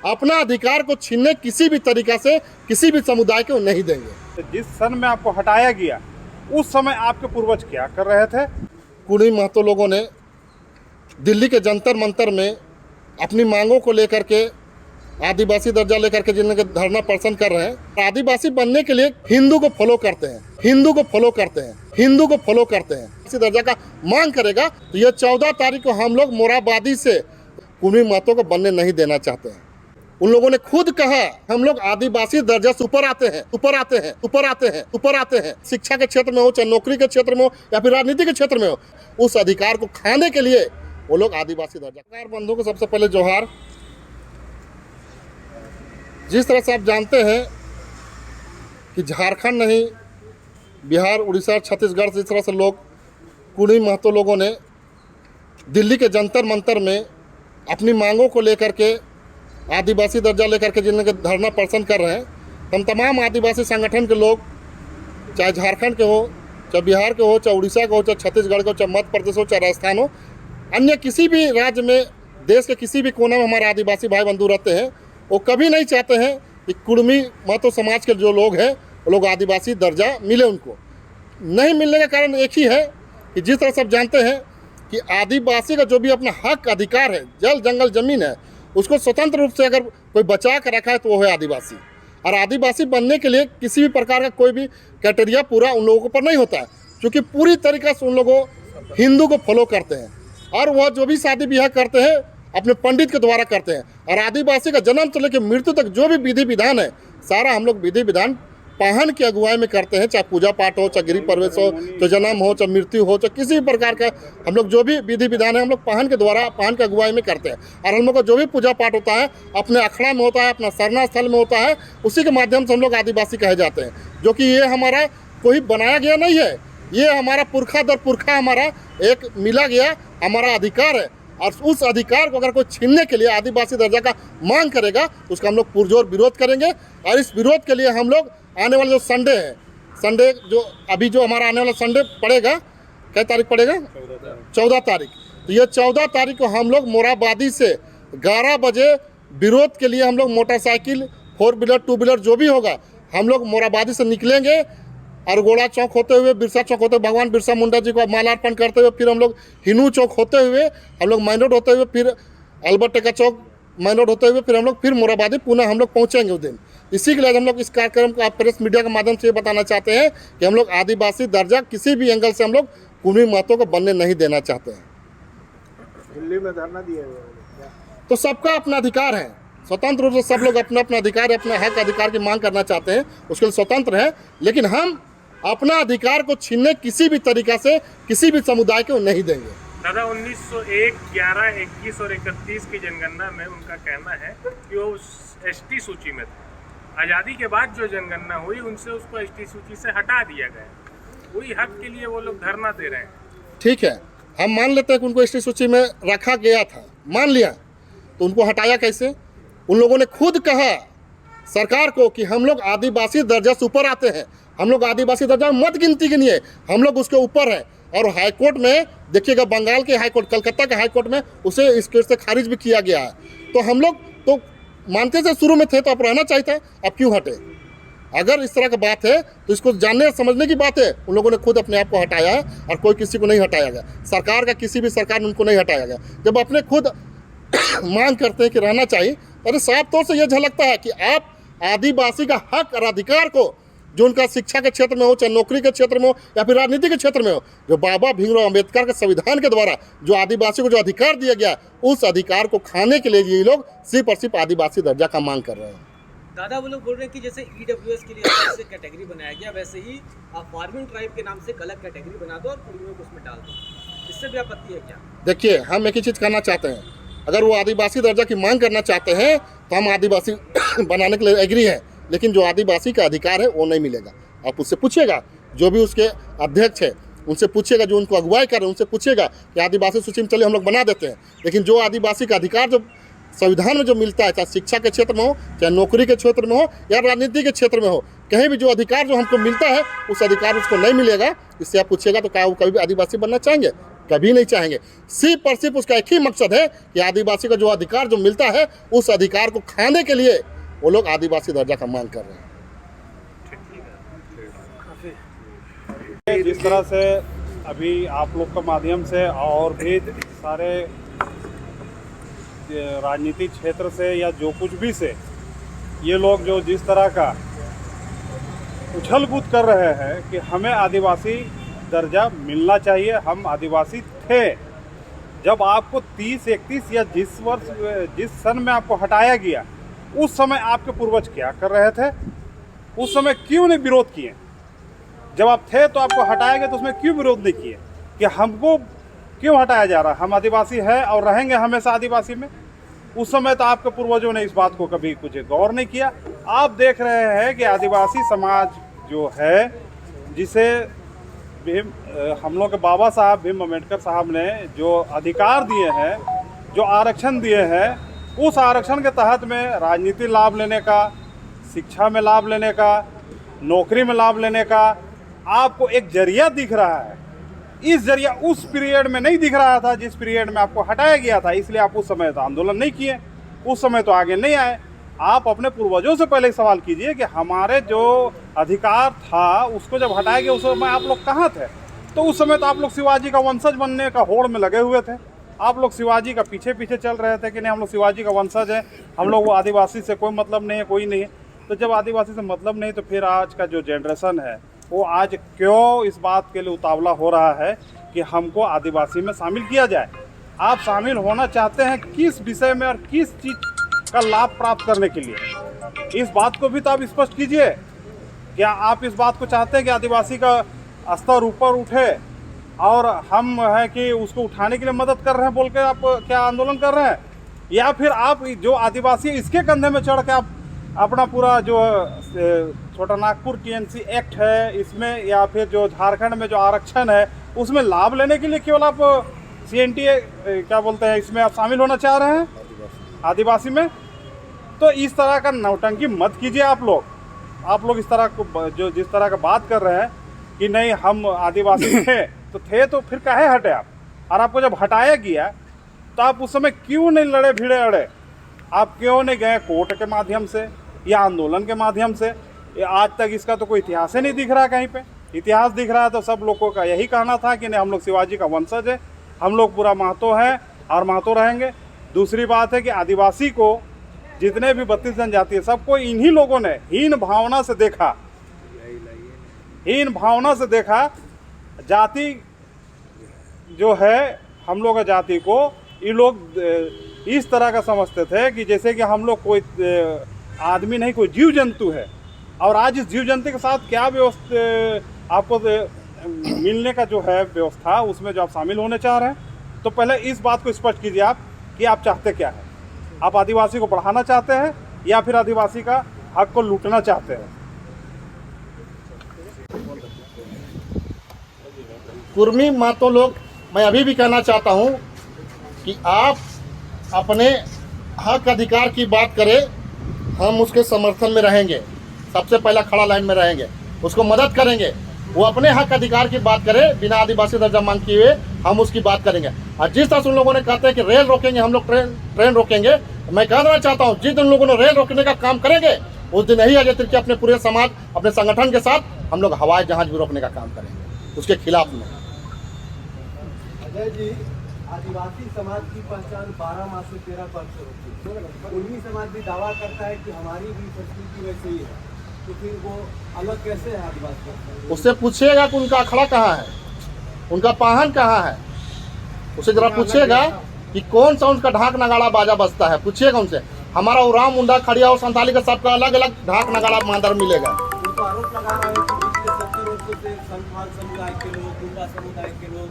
अपना अधिकार को छीनने किसी भी तरीका से किसी भी समुदाय को नहीं देंगे। तो जिस सन में आपको हटाया गया उस समय आपके पूर्वज क्या कर रहे थे? कुणी महतो लोगों ने दिल्ली के जंतर मंतर में अपनी मांगों को लेकर के आदिवासी दर्जा लेकर के जिनके धरना प्रदर्शन कर रहे हैं। आदिवासी बनने के लिए हिंदू को फॉलो करते हैं, हिंदू को फॉलो करते हैं, हिंदू को फॉलो करते हैं। इसी दर्जा का मांग करेगा तो ये 14 तारीख को हम लोग मोराबादी से कुणी महतो को बनने नहीं देना चाहते हैं। उन लोगों ने खुद कहा हम लोग आदिवासी दर्जा से ऊपर आते हैं, ऊपर आते हैं, ऊपर आते हैं, ऊपर आते हैं। शिक्षा के क्षेत्र में हो, चाहे नौकरी के क्षेत्र में हो या फिर राजनीति के क्षेत्र में हो, उस अधिकार को खाने के लिए वो लोग आदिवासी दर्जा। सरकार बंधुओं को सबसे पहले जोहार। जिस तरह से आप जानते हैं कि झारखंड नहीं, बिहार, उड़ीसा, छत्तीसगढ़ से इस तरह से लोग कुणी महतो लोगों ने दिल्ली के जंतर मंतर में अपनी मांगों को लेकर के आदिवासी दर्जा लेकर के जिनके धरना प्रदर्शन कर रहे हैं। हम तमाम आदिवासी संगठन के लोग, चाहे झारखंड के हो, चाहे बिहार के हो, चाहे उड़ीसा के हो, चाहे छत्तीसगढ़ के हो, चाहे मध्य प्रदेश हो, चाहे राजस्थान हो, अन्य किसी भी राज्य में, देश के किसी भी कोने में हमारे आदिवासी भाई बंधु रहते हैं, वो कभी नहीं चाहते हैं कि कुर्मी महतो समाज के जो लोग हैं वो लोग आदिवासी दर्जा मिले। उनको नहीं मिलने का कारण एक ही है कि जिस तरह सब जानते हैं कि आदिवासी का जो भी अपना हक अधिकार है, जल जंगल जमीन है, उसको स्वतंत्र रूप से अगर कोई बचा कर रखा है तो वो है आदिवासी। और आदिवासी बनने के लिए किसी भी प्रकार का कोई भी क्राइटेरिया पूरा उन लोगों पर नहीं होता है, क्योंकि पूरी तरीक़े से उन लोगों हिंदू को फॉलो करते हैं और वह जो भी शादी ब्याह करते हैं अपने पंडित के द्वारा करते हैं। और आदिवासी का जन्म से लेकर मृत्यु तक जो भी विधि विधान है, सारा हम लोग विधि विधान पाहन की अगुवाई में करते हैं। चाहे पूजा पाठ हो, चाहे गृह प्रवेश हो, चाहे जन्म हो, चाहे मृत्यु हो, चाहे किसी भी प्रकार का हम लोग जो भी विधि विधान है हम लोग पाहन के द्वारा, पाहन की अगुवाई में करते हैं। और हम लोग का जो भी पूजा पाठ होता है अपने अखड़ा में होता है, अपना सरना स्थल में होता है, उसी के माध्यम से हम लोग आदिवासी कहे जाते हैं। जो कि ये हमारा कोई बनाया गया नहीं है, ये हमारा पुरखा दर पुरखा हमारा एक मिला गया हमारा अधिकार है। और उस अधिकार को अगर कोई छीनने के लिए आदिवासी दर्जा का मांग करेगा तो उसका हम लोग पुरजोर विरोध करेंगे। और इस विरोध के लिए हम लोग आने वाला जो संडे है, संडे जो अभी जो हमारा आने वाला संडे पड़ेगा, क्या तारीख पड़ेगा? 14 तारीख। तो ये 14 तारीख को हम लोग मोराबादी से 11 बजे विरोध के लिए हम लोग मोटरसाइकिल, 4 व्हीलर, 2 व्हीलर जो भी होगा हम लोग मोराबादी से निकलेंगे। और गोड़ा चौक होते हुए, बिरसा चौक होते हुए, भगवान बिरसा मुंडा जी को मालार्पण करते हुए, फिर हम लोग हिनू चौक होते हुए, हम लोग माइन रोड होते हुए, फिर अल्बर्ट टेका चौक माइन रोड होते हुए, फिर हम लोग फिर मोराबादी पुनः हम लोग पहुँचेंगे उस दिन। इसी के लिए हम लोग इस कार्यक्रम को आप प्रेस मीडिया के माध्यम से ये बताना चाहते हैं कि हम लोग आदिवासी दर्जा किसी भी एंगल से हम लोग कुणी महतो को बनने नहीं देना चाहते हैं। दिल्ली में धरना दिया हुआ तो सबका अपना अधिकार है, स्वतंत्र रूप से सब लोग अपना अपना अधिकार, अपने हक अधिकार की मांग करना चाहते हैं, उसके लिए स्वतंत्र है। लेकिन हम अपना अधिकार को छीनने किसी भी तरीका से किसी भी समुदाय को नहीं देंगे। दादा 1901, 11, 21 और 31 की जनगणना में उनका कहना है कि वो एसटी सूची में थे। आज़ादी के बाद जो जनगणना हुई उनसे उसको एसटी सूची से हटा दिया गया। वही हक के लिए वो लोग धरना दे रहे हैं। ठीक है, हम मान लेते हैं कि उनको एसटी सूची में रखा गया था, मान लिया, तो उनको हटाया कैसे? उन लोगों ने खुद कहा सरकार को कि हम लोग आदिवासी दर्जा से ऊपर आते हैं, हम लोग आदिवासी दर्जा में मत गिनती के लिए हम लोग उसके ऊपर हैं। और हाईकोर्ट में देखिएगा, बंगाल के हाईकोर्ट, कलकत्ता के हाईकोर्ट में उसे इस केस से खारिज भी किया गया है। तो हम लोग तो मानते थे शुरू में थे, तो अब रहना चाहिए था, अब क्यों हटे? अगर इस तरह की बात है तो इसको जानने और समझने की बात है। उन लोगों ने खुद अपने आप को हटाया है और कोई किसी को नहीं हटाया गया। सरकार का किसी भी सरकार ने उनको नहीं हटाया गया। जब अपने खुद मांग करते हैं कि रहना चाहिए, अरे साफ तौर से यह झलकता है कि आप आदिवासी का हक और अधिकार को, जो उनका शिक्षा के क्षेत्र में हो, चाहे नौकरी के क्षेत्र में हो या फिर राजनीति के क्षेत्र में हो, जो बाबा भीमराव अंबेडकर के संविधान के द्वारा जो आदिवासी को जो अधिकार दिया गया, उस अधिकार को खाने के लिए ये लोग सिर्फ और सिर्फ आदिवासी दर्जा का मांग कर रहे हैं। दादा वो लोग बोल रहे हैं कि जैसे ईडब्ल्यूएस के लिए अलग से कैटेगरी बनाया गया, वैसे ही आप फार्मिंग ट्राइब के नाम से एक अलग कैटेगरी बना दो और कुर्मियों को उसमें डाल दो। इससे भी आपत्ति है क्या? देखिए, हम एक ही चीज़ करना चाहते हैं। अगर वो आदिवासी दर्जा की मांग करना चाहते हैं तो हम आदिवासी बनाने के लिए एग्री हैं, लेकिन जो आदिवासी का अधिकार है वो नहीं मिलेगा। आप उससे पूछिएगा, जो भी उसके अध्यक्ष है उनसे पूछिएगा, जो उनको अगुवाई कर रहे हैं उनसे पूछिएगा कि आदिवासी सूची में चलिए हम लोग बना देते हैं। लेकिन जो आदिवासी का अधिकार जो संविधान में जो मिलता है, चाहे शिक्षा के क्षेत्र में हो, चाहे नौकरी के क्षेत्र में हो या राजनीति के क्षेत्र में हो, कहीं भी जो अधिकार जो हमको मिलता है उस अधिकार उसको नहीं मिलेगा। इससे आप पूछिएगा तो क्या वो कभी भी आदिवासी बनना चाहेंगे? कभी नहीं चाहेंगे। सिर्फ और सिर्फ उसका एक ही मकसद है कि आदिवासी को जो अधिकार जो मिलता है उस अधिकार को खाने के लिए वो लोग आदिवासी दर्जा का मांग कर रहे हैं। जिस तरह से अभी आप लोग के माध्यम से और भी सारे राजनीतिक क्षेत्र से या जो कुछ भी से ये लोग जो जिस तरह का उछल कूद कर रहे हैं कि हमें आदिवासी दर्जा मिलना चाहिए, हम आदिवासी थे। जब आपको 30, 31 या जिस सन में आपको हटाया गया उस समय आपके पूर्वज क्या कर रहे थे? उस समय क्यों नहीं विरोध किए? जब आप थे तो आपको हटाया गया तो उसमें क्यों विरोध नहीं किए कि हमको क्यों हटाया जा रहा है? हम आदिवासी है और रहेंगे हमेशा आदिवासी में। उस समय तो आपके पूर्वजों ने इस बात को कभी कुछ गौर नहीं किया। आप देख रहे हैं कि आदिवासी समाज जो है जिसे हम लोग के बाबा साहब भीम अम्बेडकर साहब ने जो अधिकार दिए हैं, जो आरक्षण दिए हैं, उस आरक्षण के तहत में राजनीति लाभ लेने का, शिक्षा में लाभ लेने का, नौकरी में लाभ लेने का आपको एक जरिया दिख रहा है। इस जरिया उस पीरियड में नहीं दिख रहा था जिस पीरियड में आपको हटाया गया था, इसलिए आप उस समय तो आंदोलन नहीं किए, उस समय तो आगे नहीं आए। आप अपने पूर्वजों से पहले सवाल कीजिए कि हमारे जो अधिकार था उसको जब हटाया गया उस समय आप लोग कहाँ थे? तो उस समय तो आप लोग शिवाजी का वंशज बनने का होड़ में लगे हुए थे। आप लोग शिवाजी का पीछे पीछे चल रहे थे कि नहीं हम लोग शिवाजी का वंशज है, हम लोग वो आदिवासी से कोई मतलब नहीं है, कोई नहीं है। तो जब आदिवासी से मतलब नहीं तो फिर आज का जो जनरेशन है वो आज क्यों इस बात के लिए उतावला हो रहा है कि हमको आदिवासी में शामिल किया जाए? आप शामिल होना चाहते हैं किस विषय में और किस चीज़ का लाभ प्राप्त करने के लिए? इस बात को भी तो आप स्पष्ट कीजिए। क्या आप इस बात को चाहते हैं कि आदिवासी का स्तर ऊपर उठे और हम है कि उसको उठाने के लिए मदद कर रहे हैं बोल के आप क्या आंदोलन कर रहे हैं? या फिर आप जो आदिवासी है इसके कंधे में चढ़ के आप अपना पूरा जो छोटा नागपुर TNC एक्ट है इसमें या फिर जो झारखंड में जो आरक्षण है उसमें लाभ लेने के लिए केवल आप CNTA क्या बोलते हैं इसमें आप शामिल होना चाह रहे हैं आदिवासी में? तो इस तरह का नौटंकी मत कीजिए आप लोग इस तरह को जो जिस तरह का बात कर रहे हैं कि नहीं हम आदिवासी थे तो फिर काहे हटे आप? और आपको जब हटाया गया तो आप उस समय क्यों नहीं लड़े भिड़े अड़े? आप क्यों नहीं गए कोर्ट के माध्यम से या आंदोलन के माध्यम से? आज तक इसका तो कोई इतिहास ही नहीं दिख रहा। कहीं पे इतिहास दिख रहा है तो सब लोगों का यही कहना था कि नहीं हम लोग शिवाजी का वंशज है, हम लोग पूरा महतो हैं और महतो रहेंगे। दूसरी बात है कि आदिवासी को जितने भी 32 जनजाति है सबको इन्हीं लोगों ने हीन भावना से देखा। जाति जो है हम लोग का जाति को ये लोग इस तरह का समझते थे कि जैसे कि हम लोग कोई आदमी नहीं कोई जीव जंतु है। और आज इस जीव जंतु के साथ क्या व्यवस्था आपको मिलने का जो है व्यवस्था उसमें जो आप शामिल होने चाह रहे हैं, तो पहले इस बात को स्पष्ट कीजिए आप कि आप चाहते क्या है? आप आदिवासी को बढ़ाना चाहते हैं या फिर आदिवासी का हक को लूटना चाहते हैं? कुर्मी मातो लोग, मैं अभी भी कहना चाहता हूँ कि आप अपने हक अधिकार की बात करें, हम उसके समर्थन में रहेंगे, सबसे पहला खड़ा लाइन में रहेंगे, उसको मदद करेंगे। वो अपने हक अधिकार की बात करे बिना आदिवासी दर्जा मांग किए हुए, हम उसकी बात करेंगे। और जिस तरह से उन लोगों ने कहते हैं कि रेल रोकेंगे, हम लोग ट्रेन रोकेंगे, मैं कहना चाहता हूँ जिस दिन लोगों ने रेल रोकने का काम करेंगे उस दिन यही अजय तिर्की अपने पूरे समाज अपने संगठन के साथ हम लोग हवाई जहाज भी रोकने का काम करेंगे उसके खिलाफ में। अजय जी, आदिवासी समाज की पहचान 12 माह से 13 वर्ष से होती है। कुर्मी समाज भी दावा करता है कि हमारी भी संस्कृति वैसे ही है, तो फिर वो अलग कैसे है आदिवासी? उससे पूछिएगा कि उनका अखड़ा कहाँ है, उनका पाहन कहाँ है, उसे जरा पूछिएगा कि कौन सा उनका ढाक नगाड़ा बाजा बजता है, पूछिएगा उनसे। हमारा उराम मुंडा खड़िया और संताली का सबका अलग अलग ढाक नगाड़ा मादर मिलेगा। वो तो आरोप लगा रहे हैं कि पिछले 70 वर्षों से संथाल समुदाय के लोग, गुंडा समुदाय के लोग,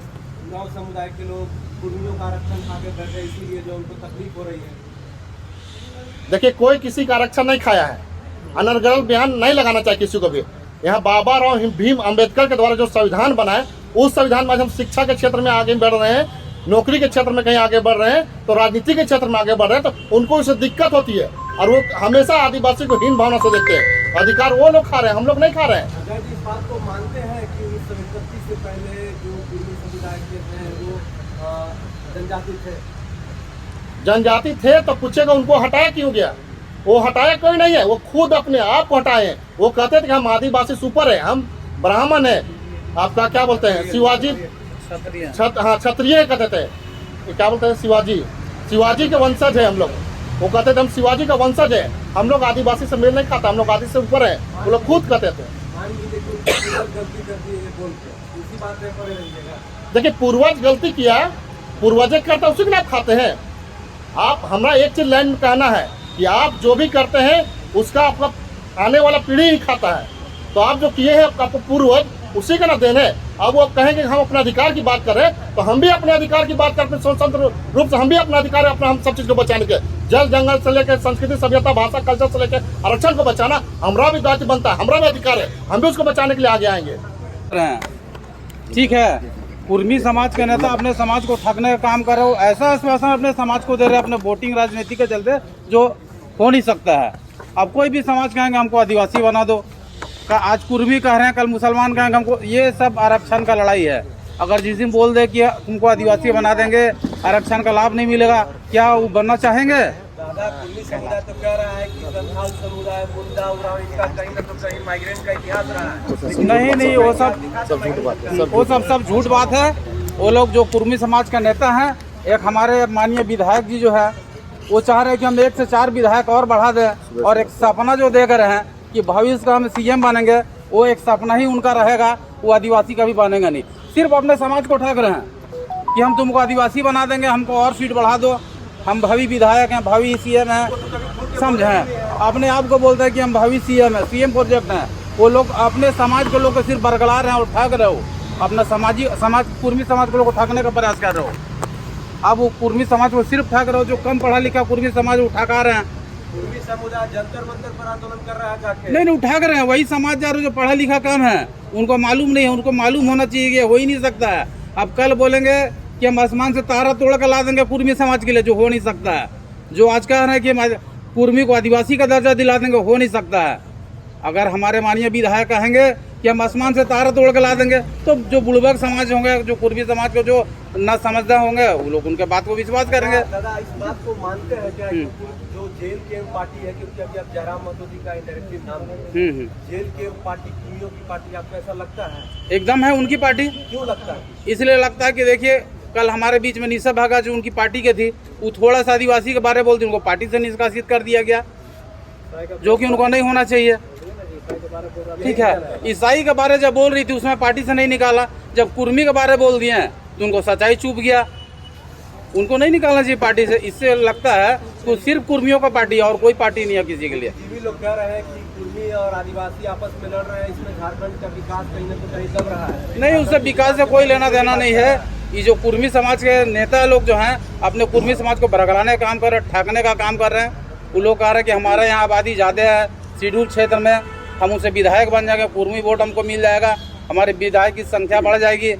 उरांव समुदाय के लोग कुर्मियों का आरक्षण खा के बैठे, इसीलिए जो उनको तकलीफ हो रही है। देखिए, कोई किसी का आरक्षण नहीं खाया है, अनर्गल बयान नहीं लगाना चाहिए किसी को भी। यहाँ बाबा राव भीम अम्बेडकर के द्वारा जो संविधान बना है उस संविधान में आज हम शिक्षा के क्षेत्र में आगे बढ़ रहे हैं, नौकरी के क्षेत्र में कहीं आगे बढ़ रहे हैं, तो राजनीति के क्षेत्र में आगे बढ़ रहे हैं, तो उनको इससे दिक्कत होती है और वो हमेशा आदिवासी को हीन भावना से देखते हैं। अधिकार वो लोग खा रहे हैं, हम लोग नहीं खा रहे हैं। अजय जी, इस बात को मानते हैं कि 1931 से पहले जो कुर्मी समुदाय के हैं वो जनजाति थे? जनजाति थे तो पूछेगा उनको हटाया क्यों गया? वो हटाया कोई नहीं है, वो खुद अपने आप को हटाए हैं। वो कहते थे कि हम आदिवासी सुपर है, हम ब्राह्मण है, आपका क्या बोलते हैं शिवाजी हाँ क्षत्रिय कहते थे, ये क्या बोलते हैं शिवाजी के वंशज है हम लोग। वो कहते थे हम शिवाजी का वंशज है, हम लोग आदिवासी से मेल नहीं खाता, हम लोग आदिवासी से ऊपर है, वो लोग खुद कहते थे। मान लीजिए कि पूर्वज गलती कर दी ये बोल के, उसी बात में पड़े रहिएगा। देखिए पूर्वज गलती किया, पूर्वज करता उसी के लिए आप खाते हैं। आप हमारा एक चीज लाइन कहना है कि आप जो भी करते हैं उसका आपका आने वाला पीढ़ी ही खाता है। तो आप जो किए हैं आपको पूर्वज उसी का ना देन है। अब वो कहेंगे हम अपने अधिकार की बात कर रहे हैं तो हम भी अपने अधिकार की बात करते हैं, स्वतंत्र रूप से हम भी अपना अधिकार है अपना, हम सब चीज़ को बचाने के, जल जंगल से लेकर संस्कृति सभ्यता भाषा कल्चर से लेकर आरक्षण को बचाना हमारा भी दायित्व बनता है, हमारा भी अधिकार है, हम भी उसको बचाने के लिए आगे आएंगे। ठीक है, कुर्मी समाज के नेता अपने समाज को ठगने का काम कर रहे हो, ऐसा आश्वासन अपने समाज को दे रहे हैं अपने वोटिंग राजनीति के चलते, जो हो नहीं सकता है। अब कोई भी समाज कहेंगे हमको आदिवासी बना दो, आज कुर्मी कह रहे हैं कल मुसलमान कहेंगे हमको, ये सब आरक्षण का लड़ाई है। अगर जिस दिन बोल दे कि तुमको आदिवासी बना देंगे, आरक्षण का लाभ नहीं मिलेगा, क्या वो बनना चाहेंगे? दादा कुर्मी समुदाय तो कह रहा है कि संथाल समुदाय, मुंडा उराव, इसका कहीं ना कहीं माइग्रेंट का इतिहास रहा है। नहीं, वो सब झूठ बात है। वो लोग जो कुर्मी समाज का नेता हैं, एक हमारे माननीय विधायक जी जो है वो चाह रहे हैं कि हम 1 से 4 विधायक और बढ़ा दें, और एक सपना जो देख रहे हैं कि भविष्य का हम सीएम बनेंगे, वो एक सपना ही उनका रहेगा, वो आदिवासी का भी बनेगा नहीं। सिर्फ अपने समाज को ठग रहे हैं कि हम तुमको आदिवासी बना देंगे, हमको और सीट बढ़ा दो, हम भावी विधायक हैं, भावी सीएम हैं, समझें। अपने आप को बोलते हैं कि हम भावी सीएम है, सीएम प्रोजेक्ट हैं। वो लोग अपने समाज के लोग को सिर्फ बरगला रहे हैं और ठग रहे हो, अपना समाज कुर्मी समाज के लोग को ठगने का प्रयास कर रहे हो। अब वो कुर्मी समाज को सिर्फ ठग रहे हो, जो कम पढ़ा लिखा कुर्मी समाज उठा रहे हैं। कुर्मी समुदाय जंतर मंतर पर आंदोलन कर रहा है जाके? नहीं, उठा कर रहे हैं, वही समाज जा रहे जो पढ़ा लिखा कम है, उनको मालूम नहीं है, उनको मालूम होना चाहिए कि हो ही नहीं सकता है। अब कल बोलेंगे कि हम आसमान से तारा तोड़ कर ला देंगे कुर्मी समाज के लिए, जो हो नहीं सकता है। जो आज कह रहे हैं कि हम कुर्मी को आदिवासी का दर्जा दिला देंगे, हो नहीं सकता है। अगर हमारे माननीय विधायक कहेंगे कि हम आसमान से तारा तोड़ कर ला देंगे, तो जो बुड़बक समाज होंगे, जो कुर्मी समाज को जो न समझदार होंगे, वो लोग उनके बात को विश्वास करेंगे। दादा इस बात को मानते हैं क्या कि जो जेल के पार्टी है, क्योंकि अभी आप जयराम महतो का इंटरेक्टिव नाम है, जेल के पार्टी कुर्मियों की पार्टी, आपको ऐसा लगता है? एकदम है उनकी पार्टी। क्यों लगता है? इसलिए लगता है कि देखिए कल हमारे बीच में निशा भागा जो उनकी पार्टी के थी, वो थोड़ा सा आदिवासी के बारे में बोलती, उनको पार्टी से निष्कासित कर दिया गया, जो कि उनको नहीं होना चाहिए। ठीक है, ईसाई के बारे जब बोल रही थी उसमें पार्टी से नहीं निकाला, जब कुर्मी के बारे बोल दिए तो उनको सच्चाई चुप गया, उनको नहीं निकालना चाहिए पार्टी से। इससे लगता है तो सिर्फ कुर्मियों का पार्टी है और कोई पार्टी नहीं है किसी के लिए। भी लोग कह रहे हैं कि कुर्मी और आदिवासी आपस में लड़ रहे हैं, इसमें झारखंड का विकास कहीं न कहीं दब रहा है। नहीं, उससे विकास से कोई लेना देना नहीं है। ये जो कुर्मी समाज के नेता लोग जो हैं अपने कुर्मी समाज को बरगलाने का काम कर रहे हैं, ठगने का काम कर रहे हैं। वो लोग कह रहे हैं कि हमारे यहाँ आबादी ज़्यादा है शेड्यूल क्षेत्र में, हम उनसे विधायक बन जाएंगे, कुर्मी वोट हमको मिल जाएगा, हमारे विधायक की संख्या बढ़ जाएगी,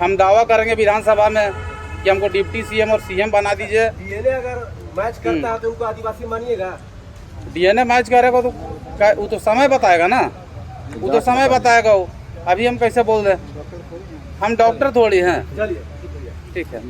हम दावा करेंगे विधानसभा में कि हमको डिप्टी सीएम और सीएम बना दीजिए। डीएनए अगर मैच करता है तो उनको आदिवासी मानिएगा? डीएनए मैच करेगा तो वो तो समय बताएगा ना, वो तो समय बताएगा। वो अभी हम कैसे बोल दें, हम डॉक्टर थोड़ी हैं। चलिए ठीक है।